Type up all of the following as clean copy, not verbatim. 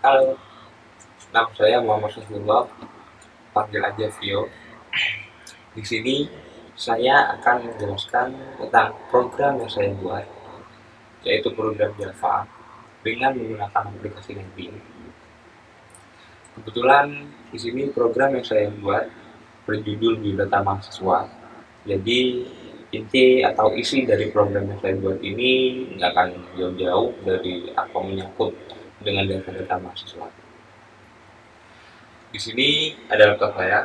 Halo, nama saya Muhammad Syahrullah, panggil aja Vio. Di sini saya akan menjelaskan tentang program yang saya buat, yaitu program Java dengan menggunakan aplikasi Netbean. Kebetulan di sini program yang saya buat berjudul Biodata Mahasiswa. Jadi inti atau isi dari program yang saya buat ini nggak akan jauh-jauh dari apa menyangkut dengan data-data mahasiswa. Di sini ada laptop saya.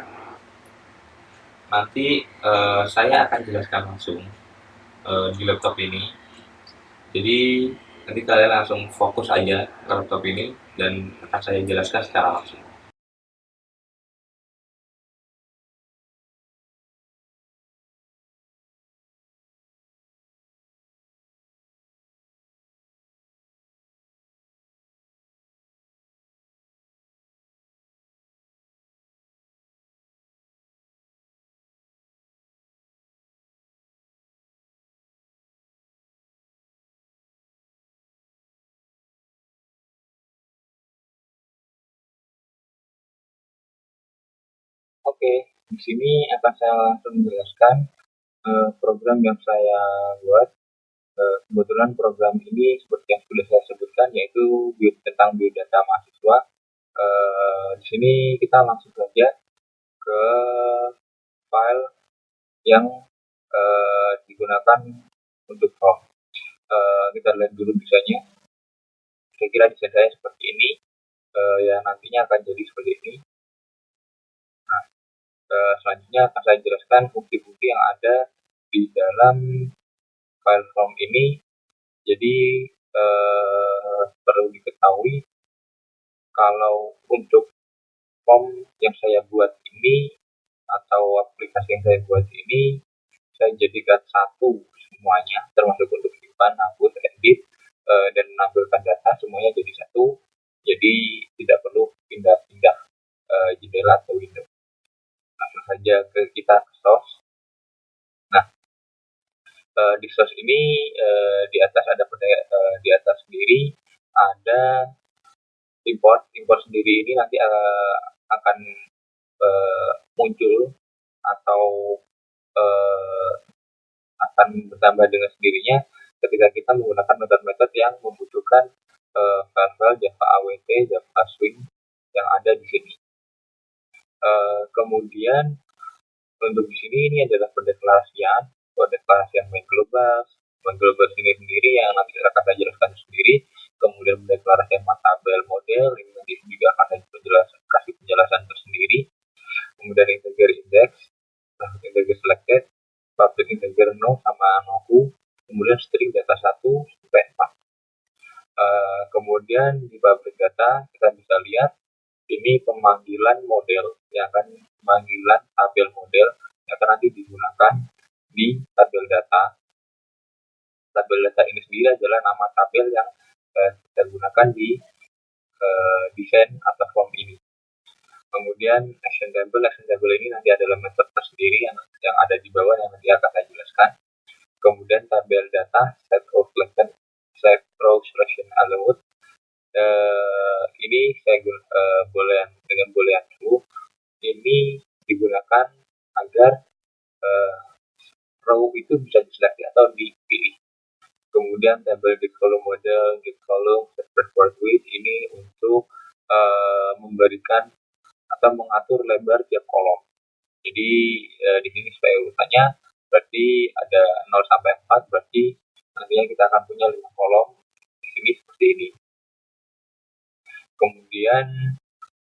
Nanti saya akan jelaskan langsung di laptop ini. Jadi nanti kalian langsung fokus aja ke laptop ini dan akan saya jelaskan secara langsung. Oke, di sini akan saya langsung menjelaskan program yang saya buat. Kebetulan program ini seperti yang sudah saya sebutkan yaitu tentang biodata mahasiswa. Di sini kita langsung saja ke file yang digunakan untuk form. Kita lihat dulu desainnya. Saya kira desain saya seperti ini, yang nantinya akan jadi seperti ini. Nah, selanjutnya akan saya jelaskan bukti-bukti yang ada di dalam file form ini. Jadi perlu diketahui kalau untuk form yang saya buat ini atau aplikasi yang saya buat ini, saya jadikan satu semuanya, termasuk untuk simpan, hapus, edit, dan menampilkan data semuanya jadi satu. Jadi tidak perlu pindah-pindah jendela atau window. Langsung saja kita ke source. Nah, di source ini di atas ada di atas sendiri ada import sendiri. Ini nanti akan muncul atau akan bertambah dengan sendirinya ketika kita menggunakan metode-metode yang membutuhkan file-file Java AWT, Java Swing yang ada di sini. Kemudian untuk di sini ini adalah pendeklarasian main global ini sendiri yang nanti akan saya jelaskan sendiri. Kemudian pendeklarasian tabel model ini nanti juga akan saya kasih penjelasan tersendiri. Kemudian integer index, integer selected, public integer no sama no, kemudian string data 1 sampai 4. Kemudian di public data kita bisa lihat ini pemanggilan model yang akan pemanggilan tabel model yang akan nanti digunakan di tabel data. Tabel data ini sendiri adalah nama tabel yang kita gunakan di desain atau form ini. Kemudian action table ini nanti adalah metode tersendiri yang ada di bawah yang nanti akan saya jelaskan. Kemudian tabel data set row selection allowed. Ini saya dengan boolean true ini digunakan agar row itu bisa diseleksi atau dipilih. Kemudian tabel get column model, get column, set width ini untuk memberikan atau mengatur lebar tiap kolom. Jadi di sini supaya urutannya berarti ada 0 sampai 4, berarti nantinya kita akan punya 5 kolom. Di sini seperti ini. Kemudian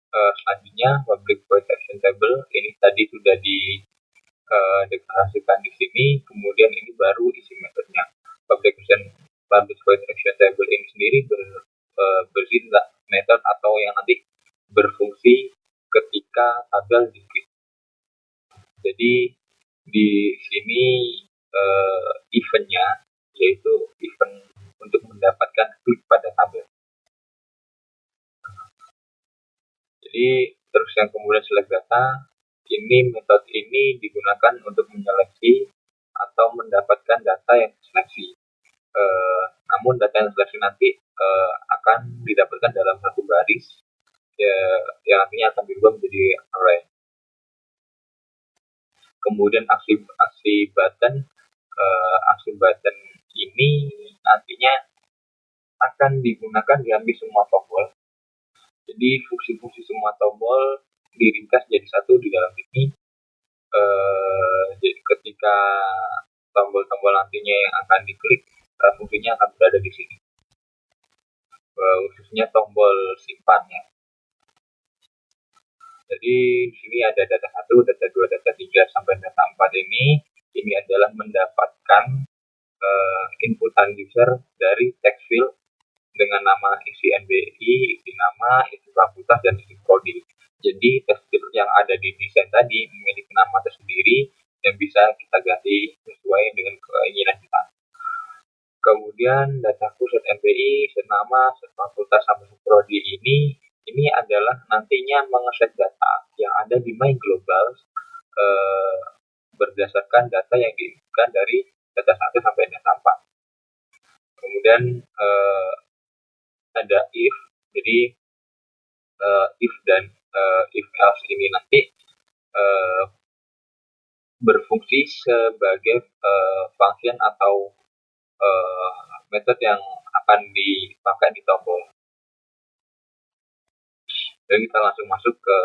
selanjutnya public void action table ini tadi sudah dideklarasikan di sini. Kemudian ini baru isi metodenya. Public void action table ini sendiri berzina metode atau yang nanti berfungsi ketika tabel di-klik. Jadi di sini eventnya yaitu event untuk mendapatkan klik pada tabel. Jadi terus yang kemudian select data, ini metode ini digunakan untuk menyeleksi atau mendapatkan data yang diseleksi. Namun data yang diseleksi nanti akan didapatkan dalam satu baris yang nantinya akan dirubah menjadi array. Kemudian aksi button ini nantinya akan digunakan di hampir semua tombol. Jadi fungsi-fungsi semua tombol diringkas jadi satu di dalam ini. Jadi ketika tombol-tombol nantinya yang akan diklik, fungsinya akan berada di sini. Khususnya tombol simpannya. Jadi di sini ada data 1, data 2, data 3 sampai data 4 ini adalah mendapatkan inputan user dari text field dengan nama isi NBI, isi nama, isi fakultas, dan isi prodi. Jadi text field yang ada di desain tadi memiliki nama tersendiri yang bisa kita ganti sesuai dengan keinginan kita. Kemudian dataku set NBI, set nama, set fakultas, sama set prodi ini adalah nantinya mengeset data yang ada di My Global berdasarkan data yang diinputkan dari data 1 sampai data 4. Kemudian ada if, jadi if dan if else ini nanti berfungsi sebagai function atau method yang akan dipakai di tombol. Jadi kita langsung masuk ke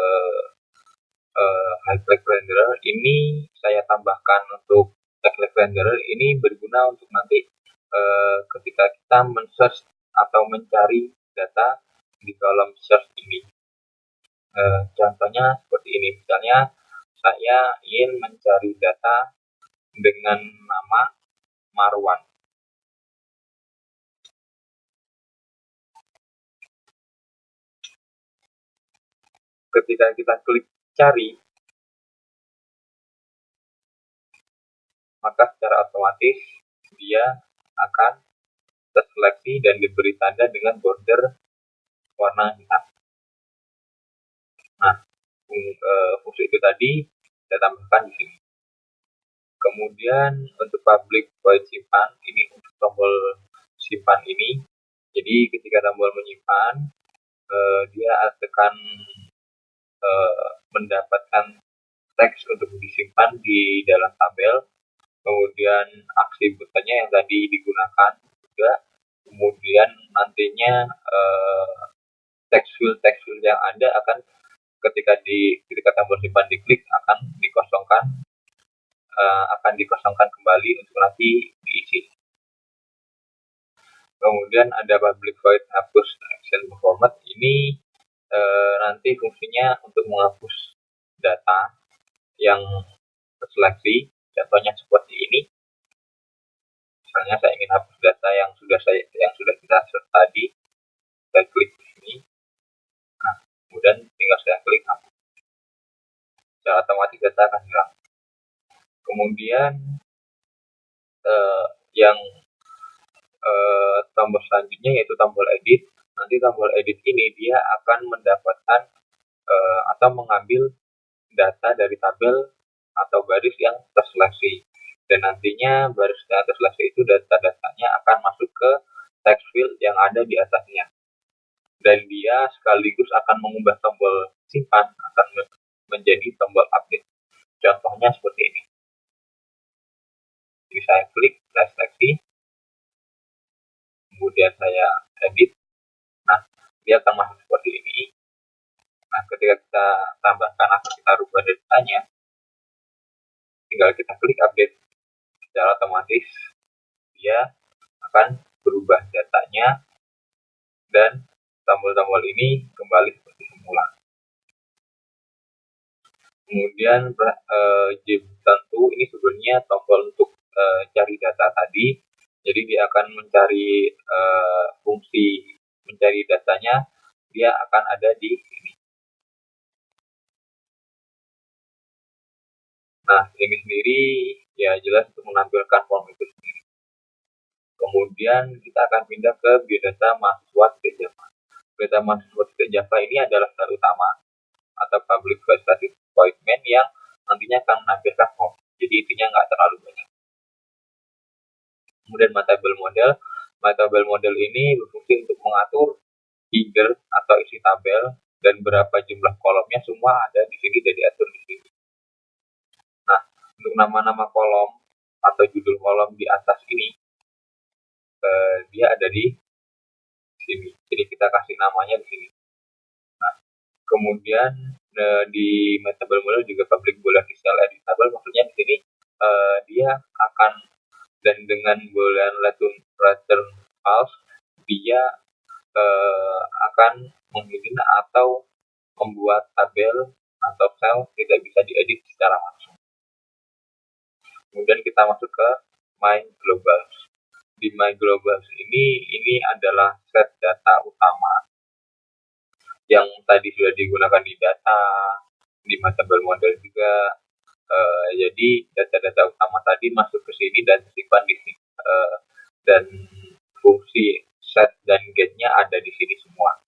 highlight renderer. Ini saya tambahkan untuk highlight renderer ini berguna untuk nanti ketika kita men-search atau mencari data di kolom search ini. Contohnya seperti ini, misalnya saya ingin mencari data dengan nama Marwan. Ketika kita klik cari, maka secara otomatis dia akan terseleksi dan diberi tanda dengan border warna hitam. Nah, fungsi itu tadi saya tambahkan di sini. Kemudian untuk public void simpan, ini untuk tombol simpan ini. Jadi ketika tombol menyimpan, dia akan mendapatkan teks untuk disimpan di dalam tabel. Kemudian aksi buttonnya yang tadi digunakan juga. Kemudian nantinya text field yang ada akan ketika tombol simpan diklik akan dikosongkan kembali untuk nanti diisi. Kemudian ada public void hapus action format. Ini nanti fungsinya untuk menghapus data yang terseleksi. Contohnya seperti ini. Misalnya saya ingin hapus data yang sudah kita search tadi. Saya klik di sini. Nah, kemudian tinggal saya klik hapus. Secara otomatis data akan hilang. Kemudian yang tombol selanjutnya yaitu tombol edit. Nanti tombol edit ini dia akan mendapatkan atau mengambil data dari tabel atau baris yang terseleksi, dan nantinya baris yang terseleksi itu data-datanya akan masuk ke text field yang ada di atasnya, dan dia sekaligus akan mengubah tombol simpan akan menjadi tombol update. Contohnya seperti ini. Jadi saya klik, saya seleksi, kemudian saya edit. Nah, dia akan masuk seperti ini. Nah, ketika kita tambahkan atau kita rubah datanya, tinggal kita klik update, secara otomatis dia akan berubah datanya dan tombol-tombol ini kembali seperti semula. Kemudian J-button ini sebenarnya tombol untuk cari data tadi. Jadi dia akan mencari fungsi mencari datanya, dia akan ada di sini. Nah, ini sendiri ya jelas untuk menampilkan form itu sendiri. Kemudian kita akan pindah ke biodata mahasiswa.java. Biodata mahasiswa.java ini adalah file utama atau public void static void main yang nantinya akan menampilkan form. Jadi intinya nggak terlalu banyak. Kemudian MyTable model ini berfungsi untuk mengatur header atau isi tabel dan dan berapa jumlah kolomnya semua ada di sini dan diatur di sini. Nah, untuk nama-nama kolom atau judul kolom di atas ini, dia ada di sini. Jadi kita kasih namanya di sini. Nah, kemudian di Mutable Model juga public boolean cell editable, maksudnya di sini dia akan, dan dengan boolean return false, dia akan menghidden atau membuat tabel atau sel tidak bisa diedit secara langsung. Kemudian kita masuk ke My Globals. Di My Globals ini adalah set data utama yang tadi sudah digunakan di data, di Mutable Model juga. Jadi data-data utama tadi masuk ke sini dan disimpan di sini. Dan fungsi set dan get-nya ada di sini semua.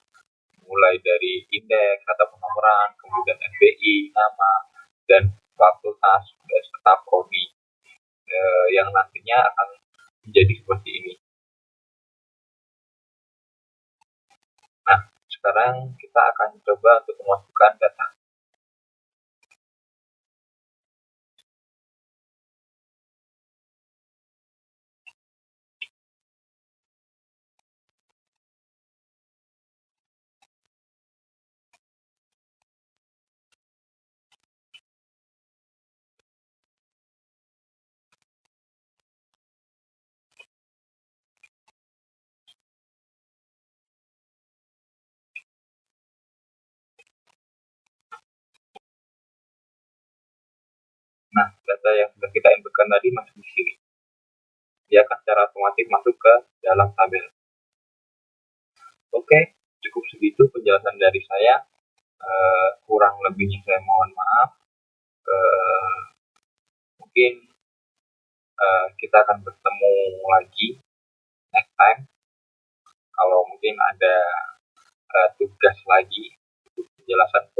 Mulai dari indeks atau penomoran, kemudian NBI, nama, dan fakultas, serta prodi yang nantinya akan menjadi seperti ini. Nah, sekarang kita akan coba untuk memasukkan data. Nah, data yang sudah kita inputkan tadi masuk di sini. Dia akan secara otomatis masuk ke dalam tabel. Oke, cukup segitu penjelasan dari saya. Kurang lebihnya saya mohon maaf. Mungkin kita akan bertemu lagi next time. Kalau mungkin ada tugas lagi untuk penjelasan